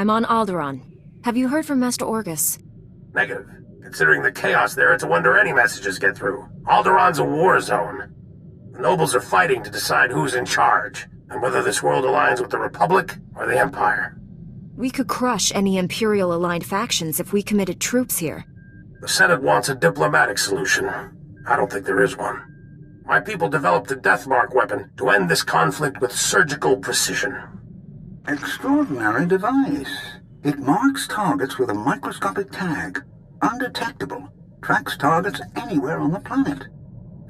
I'm on Alderaan. Have you heard from Master Orgus? Negative. Considering the chaos there, it's a wonder any messages get through. Alderaan's a war zone. The nobles are fighting to decide who's in charge, and whether this world aligns with the Republic or the Empire. We could crush any Imperial-aligned factions if we committed troops here. The Senate wants a diplomatic solution. I don't think there is one. My people developed a Deathmark weapon to end this conflict with surgical precision. Extraordinary device. It marks targets with a microscopic tag. Undetectable. Tracks targets anywhere on the planet.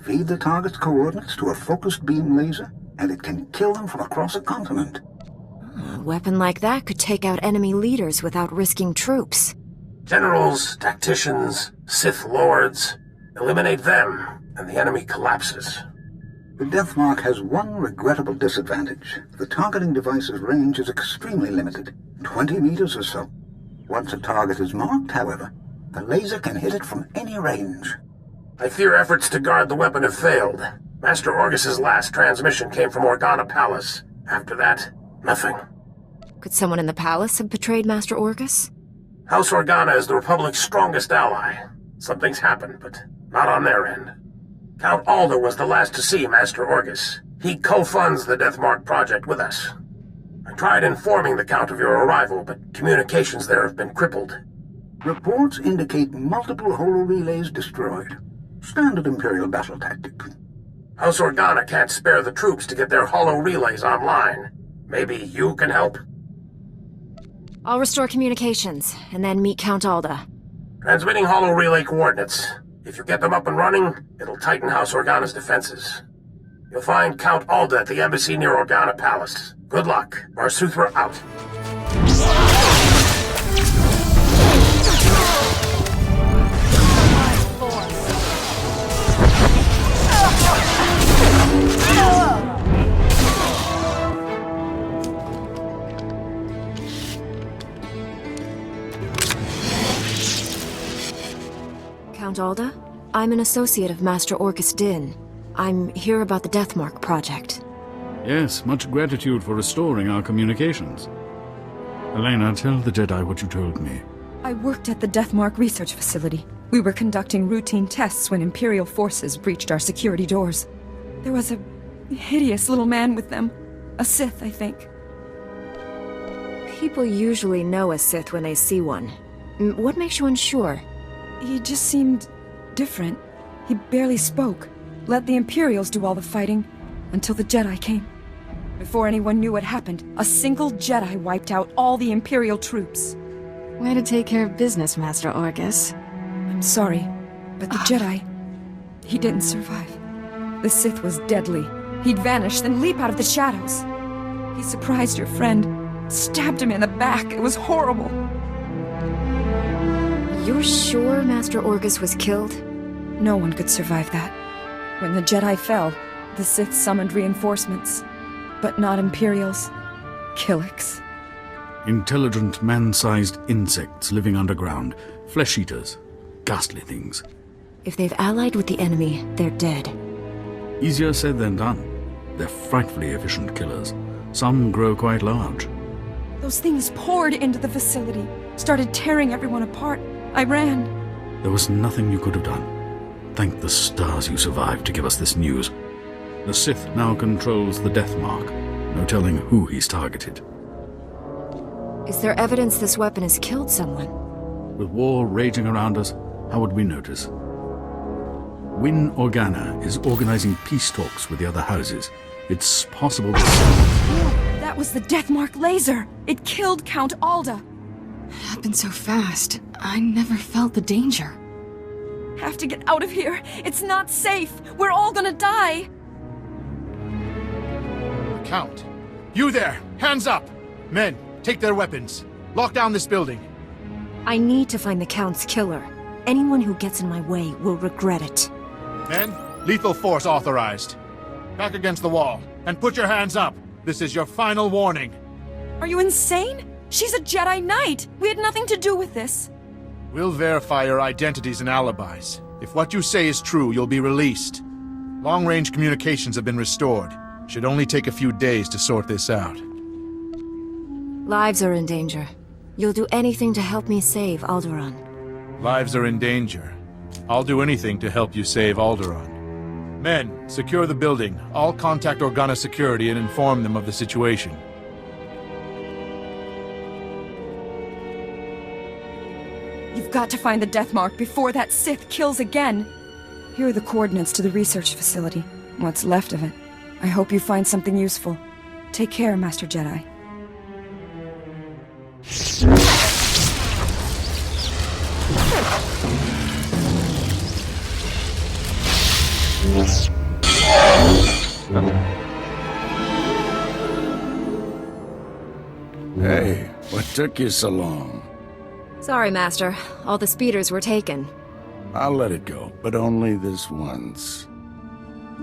Feed the target's coordinates to a focused beam laser, and it can kill them from across a continent. A weapon like that could take out enemy leaders without risking troops. Generals, tacticians, Sith lords. Eliminate them, and the enemy collapses. The Deathmark has one regrettable disadvantage. The targeting device's range is extremely limited, 20 meters or so. Once a target is marked, however, the laser can hit it from any range. I fear efforts to guard the weapon have failed. Master Orgus's last transmission came from Organa Palace. After that, nothing. Could someone in the palace have betrayed Master Orgus? House Organa is the Republic's strongest ally. Something's happened, but not on their end. Count Alder was the last to see Master Orgus. He co-funds the Deathmark project with us. I tried informing the Count of your arrival, but communications there have been crippled. Reports indicate multiple holo-relays destroyed. Standard Imperial battle tactic. House Organa can't spare the troops to get their holo-relays online. Maybe you can help? I'll restore communications, and then meet Count Alda. Transmitting holo-relay coordinates. If you get them up and running, it'll tighten House Organa's defenses. You'll find Count Alda at the embassy near Organa Palace. Good luck. Marsuthra out. Count Alda? I'm an associate of Master Orgus Din. I'm here about the Deathmark project. Yes, much gratitude for restoring our communications. Elena, tell the Jedi what you told me. I worked at the Deathmark research facility. We were conducting routine tests when Imperial forces breached our security doors. There was a hideous little man with them. A Sith, I think. People usually know a Sith when they see one. What makes you unsure? He just seemed different. He barely spoke. Let the Imperials do all the fighting until the Jedi came. Before anyone knew what happened, a single Jedi wiped out all the Imperial troops. Way to take care of business, Master Orgus. I'm sorry, but the Jedi, he didn't survive. The Sith was deadly. He'd vanish, then leap out of the shadows. He surprised your friend, stabbed him in the back. It was horrible. You're sure Master Orgus was killed? No one could survive that. When the Jedi fell, the Sith summoned reinforcements. But not Imperials. Killiks. Intelligent, man-sized insects living underground. Flesh-eaters. Ghastly things. If they've allied with the enemy, they're dead. Easier said than done. They're frightfully efficient killers. Some grow quite large. Those things poured into the facility, started tearing everyone apart. I ran. There was nothing you could have done. Thank the stars you survived to give us this news. The Sith now controls the Deathmark. No telling who he's targeted. Is there evidence this weapon has killed someone? With war raging around us, how would we notice? Win Organa is organizing peace talks with the other houses. It's possible that... That was the Deathmark laser! It killed Count Alda! Happened so fast. I never felt the danger. Have to get out of here! It's not safe! We're all gonna die! Count! You there! Hands up! Men, take their weapons. Lock down this building. I need to find the Count's killer. Anyone who gets in my way will regret it. Men, lethal force authorized. Back against the wall, and put your hands up. This is your final warning. Are you insane? She's a Jedi Knight! We had nothing to do with this. We'll verify your identities and alibis. If what you say is true, you'll be released. Long-range communications have been restored. Should only take a few days to sort this out. Lives are in danger. You'll do anything to help me save Alderaan. Lives are in danger. I'll do anything to help you save Alderaan. Men, secure the building. All contact Organa security and inform them of the situation. You've got to find the death mark before that Sith kills again. Here are the coordinates to the research facility. What's left of it. I hope you find something useful. Take care, Master Jedi. Hey, what took you so long? Sorry, Master. All the speeders were taken. I'll let it go, but only this once.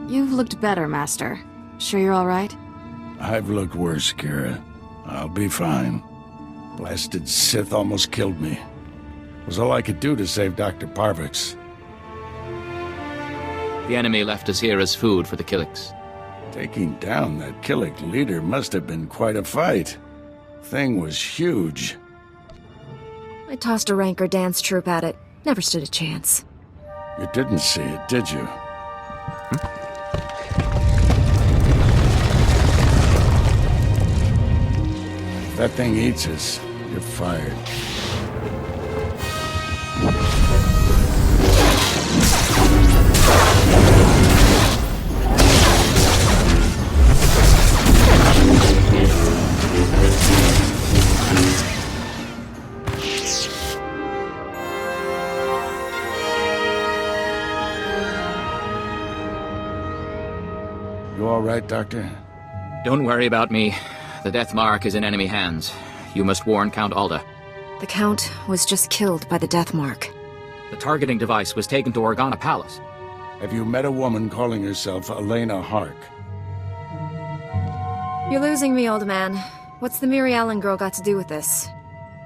You've looked better, Master. Sure you're all right? I've looked worse, Kira. I'll be fine. Blasted Sith almost killed me. It was all I could do to save Dr. Parvix. The enemy left us here as food for the Killiks. Taking down that Killik leader must have been quite a fight. Thing was huge. I tossed a Rancor dance troupe at it. Never stood a chance. You didn't see it, did you? If that thing eats us, you're fired. You all right, Doctor? Don't worry about me. The death mark is in enemy hands. You must warn Count Alda. The Count was just killed by the death mark. The targeting device was taken to Organa Palace. Have you met a woman calling herself Elena Hark? You're losing me, old man. What's the Miri Allen girl got to do with this?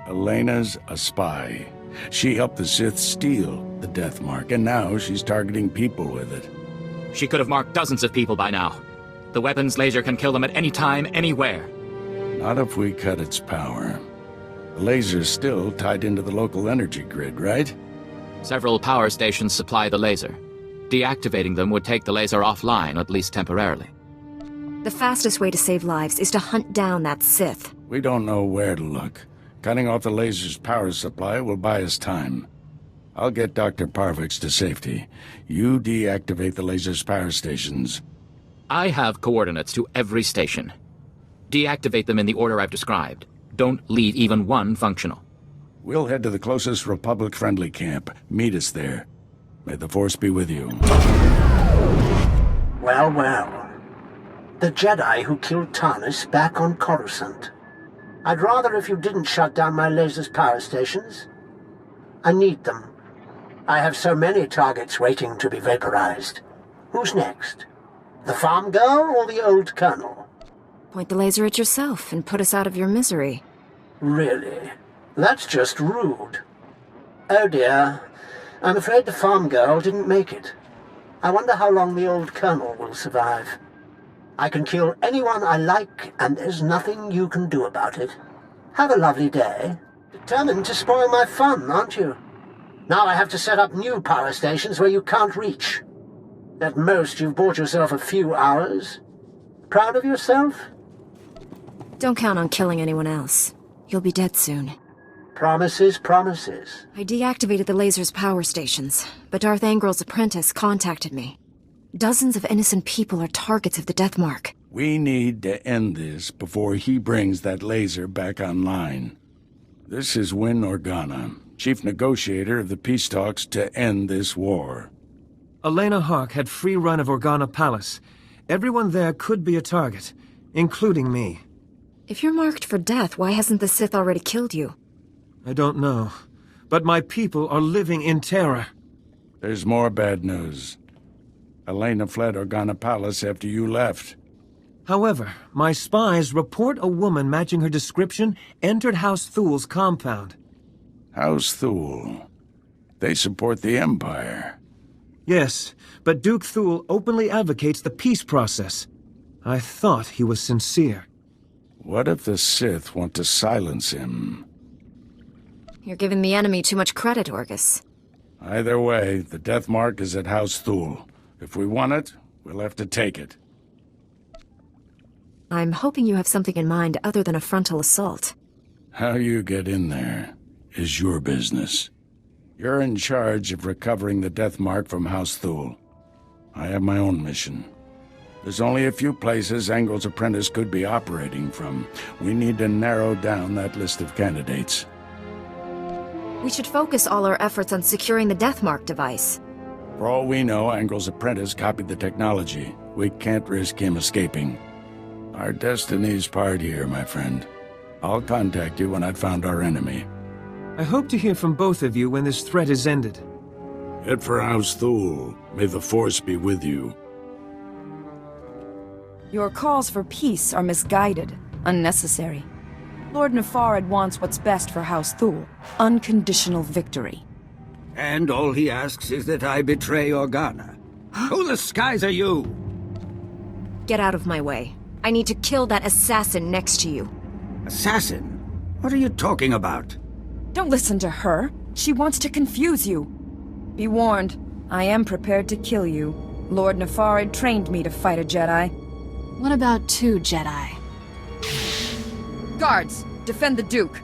Elena's a spy. She helped the Sith steal the death mark, and now she's targeting people with it. She could have marked dozens of people by now. The weapon's laser can kill them at any time, anywhere. Not if we cut its power. The laser's still tied into the local energy grid, right? Several power stations supply the laser. Deactivating them would take the laser offline, at least temporarily. The fastest way to save lives is to hunt down that Sith. We don't know where to look. Cutting off the laser's power supply will buy us time. I'll get Dr. Parvix to safety. You deactivate the laser's power stations. I have coordinates to every station. Deactivate them in the order I've described. Don't leave even one functional. We'll head to the closest Republic-friendly camp. Meet us there. May the Force be with you. Well, well. The Jedi who killed Tarnis back on Coruscant. I'd rather if you didn't shut down my laser's power stations. I need them. I have so many targets waiting to be vaporized. Who's next? The farm girl or the old colonel? Point the laser at yourself and put us out of your misery. Really? That's just rude. Oh dear. I'm afraid the farm girl didn't make it. I wonder how long the old colonel will survive. I can kill anyone I like, and there's nothing you can do about it. Have a lovely day. Determined to spoil my fun, aren't you? Now I have to set up new power stations where you can't reach. At most, you've bought yourself a few hours. Proud of yourself? Don't count on killing anyone else. You'll be dead soon. Promises, promises. I deactivated the laser's power stations, but Darth Angrel's apprentice contacted me. Dozens of innocent people are targets of the death mark. We need to end this before he brings that laser back online. This is Win Organa, chief negotiator of the peace talks to end this war. Elena Hark had free run of Organa Palace. Everyone there could be a target, including me. If you're marked for death, why hasn't the Sith already killed you? I don't know, but my people are living in terror. There's more bad news. Elena fled Organa Palace after you left. However, my spies report a woman matching her description entered House Thul's compound. House Thul. They support the Empire. Yes, but Duke Thul openly advocates the peace process. I thought he was sincere. What if the Sith want to silence him? You're giving the enemy too much credit, Orgus. Either way, the death mark is at House Thule. If we want it, we'll have to take it. I'm hoping you have something in mind other than a frontal assault. How you get in there is your business. You're in charge of recovering the death mark from House Thule. I have my own mission. There's only a few places Angel's apprentice could be operating from. We need to narrow down that list of candidates. We should focus all our efforts on securing the death mark device. For all we know, Angel's apprentice copied the technology. We can't risk him escaping. Our destiny's part here, my friend. I'll contact you when I've found our enemy. I hope to hear from both of you when this threat is ended. Head for House Thule. May the Force be with you. Your calls for peace are misguided, unnecessary. Lord Nefarid wants what's best for House Thule. Unconditional victory. And all he asks is that I betray Organa. Who the skies are you? Get out of my way. I need to kill that assassin next to you. Assassin? What are you talking about? Don't listen to her. She wants to confuse you. Be warned, I am prepared to kill you. Lord Nefarid trained me to fight a Jedi. What about 2 Jedi? Guards, defend the Duke.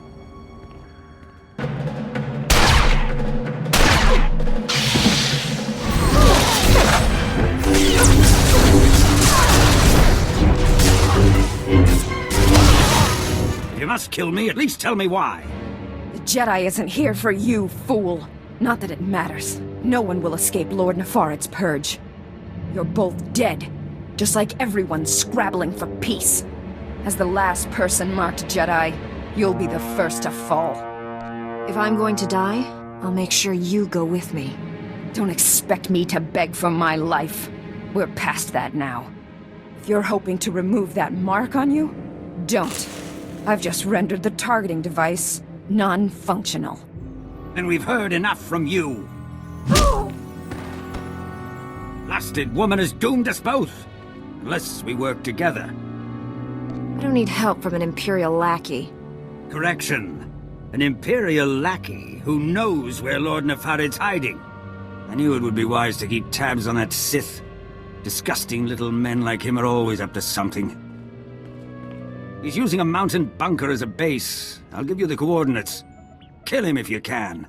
You must kill me, at least tell me why. The Jedi isn't here for you, fool. Not that it matters. No one will escape Lord Nefarid's purge. You're both dead, just like everyone scrabbling for peace. As the last person marked Jedi, you'll be the first to fall. If I'm going to die, I'll make sure you go with me. Don't expect me to beg for my life. We're past that now. If you're hoping to remove that mark on you, don't. I've just rendered the targeting device non-functional. Then we've heard enough from you. Blasted woman has doomed us both. Unless we work together. I don't need help from an Imperial lackey. Correction. An Imperial lackey who knows where Lord Nefarid's hiding. I knew it would be wise to keep tabs on that Sith. Disgusting little men like him are always up to something. He's using a mountain bunker as a base. I'll give you the coordinates. Kill him if you can.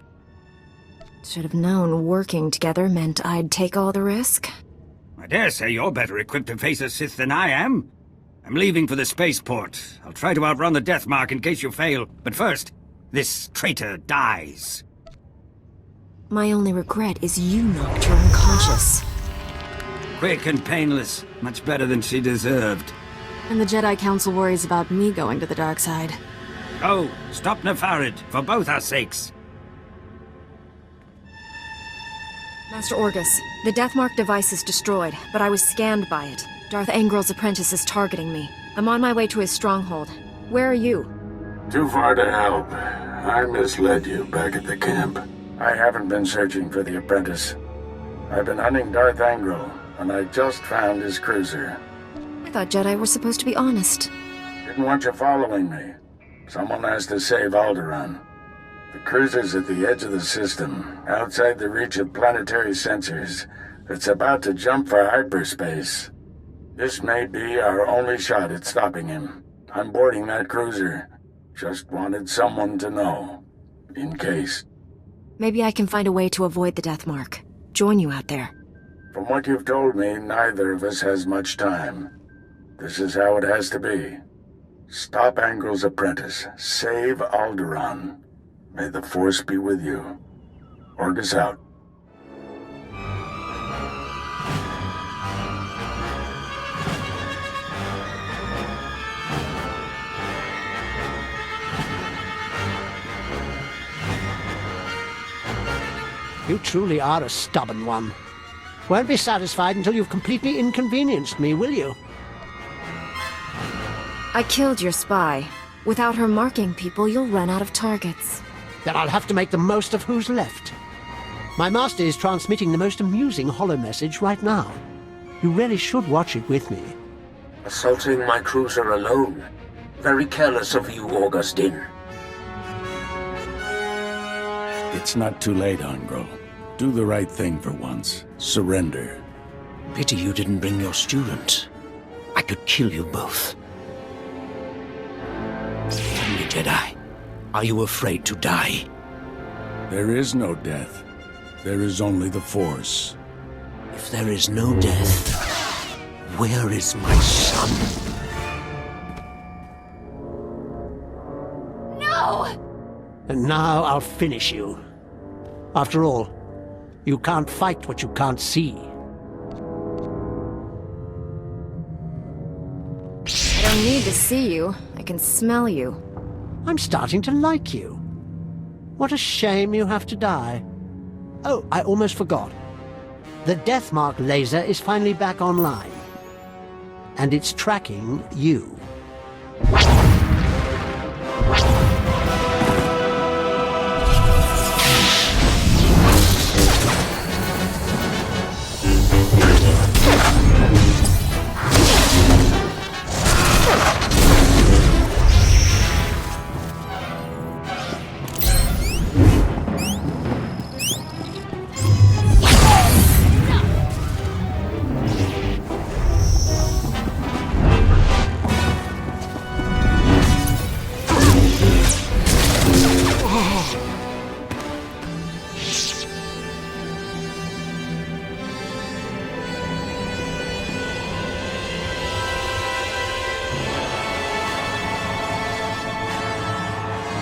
Should have known working together meant I'd take all the risk. I dare say you're better equipped to face a Sith than I am. I'm leaving for the spaceport. I'll try to outrun the death mark in case you fail. But first, this traitor dies. My only regret is you knocked her unconscious. Quick and painless. Much better than she deserved. And the Jedi Council worries about me going to the dark side. Oh, stop Nefarid, for both our sakes. Master Orgus, the death mark device is destroyed, but I was scanned by it. Darth Angrel's apprentice is targeting me. I'm on my way to his stronghold. Where are you? Too far to help. I misled you back at the camp. I haven't been searching for the apprentice. I've been hunting Darth Angrel, and I just found his cruiser. I thought Jedi were supposed to be honest. Didn't want you following me. Someone has to save Alderaan. The cruiser's at the edge of the system, outside the reach of planetary sensors. It's about to jump for hyperspace. This may be our only shot at stopping him. I'm boarding that cruiser. Just wanted someone to know. In case. Maybe I can find a way to avoid the death mark. Join you out there. From what you've told me, neither of us has much time. This is how it has to be. Stop Angrel's apprentice. Save Alderaan. May the Force be with you. Orgus out. You truly are a stubborn one. Won't be satisfied until you've completely inconvenienced me, will you? I killed your spy. Without her marking people, you'll run out of targets. Then I'll have to make the most of who's left. My master is transmitting the most amusing holo message right now. You really should watch it with me. Assaulting my cruiser alone. Very careless of you, Augustine. It's not too late, Angro. Do the right thing for once. Surrender. Pity you didn't bring your student. I could kill you both. Tell me, Jedi, are you afraid to die? There is no death. There is only the Force. If there is no death, where is my son? No! And now I'll finish you. After all, you can't fight what you can't see. I don't need to see you. I can smell you. I'm starting to like you. What a shame you have to die. Oh, I almost forgot. The Deathmark laser is finally back online. And it's tracking you.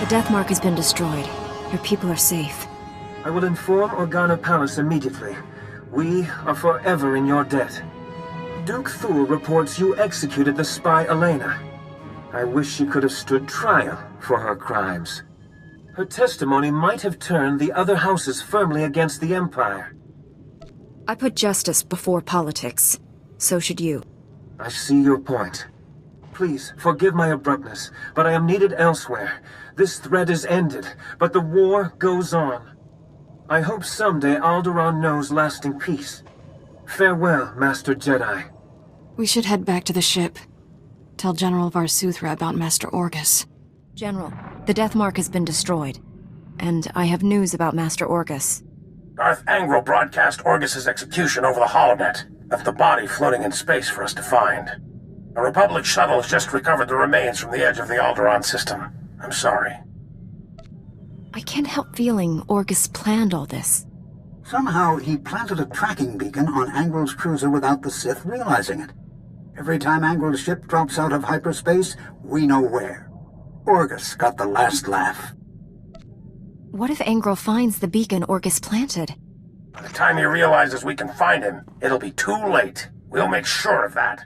The Deathmark has been destroyed. Your people are safe. I will inform Organa Palace immediately. We are forever in your debt. Duke Thul reports you executed the spy Elena. I wish she could have stood trial for her crimes. Her testimony might have turned the other houses firmly against the Empire. I put justice before politics. So should you. I see your point. Please, forgive my abruptness, but I am needed elsewhere. This threat is ended, but the war goes on. I hope someday Alderaan knows lasting peace. Farewell, Master Jedi. We should head back to the ship. Tell General Varsuthra about Master Orgus. General, the Deathmark has been destroyed. And I have news about Master Orgus. Darth Angro broadcast Orgus's execution over the holonet. Left the body floating in space for us to find. A Republic shuttle has just recovered the remains from the edge of the Alderaan system. I'm sorry. I can't help feeling Orgus planned all this. Somehow he planted a tracking beacon on Angrel's cruiser without the Sith realizing it. Every time Angrel's ship drops out of hyperspace, we know where. Orgus got the last laugh. What if Angro finds the beacon Orgus planted? By the time he realizes we can find him, it'll be too late. We'll make sure of that.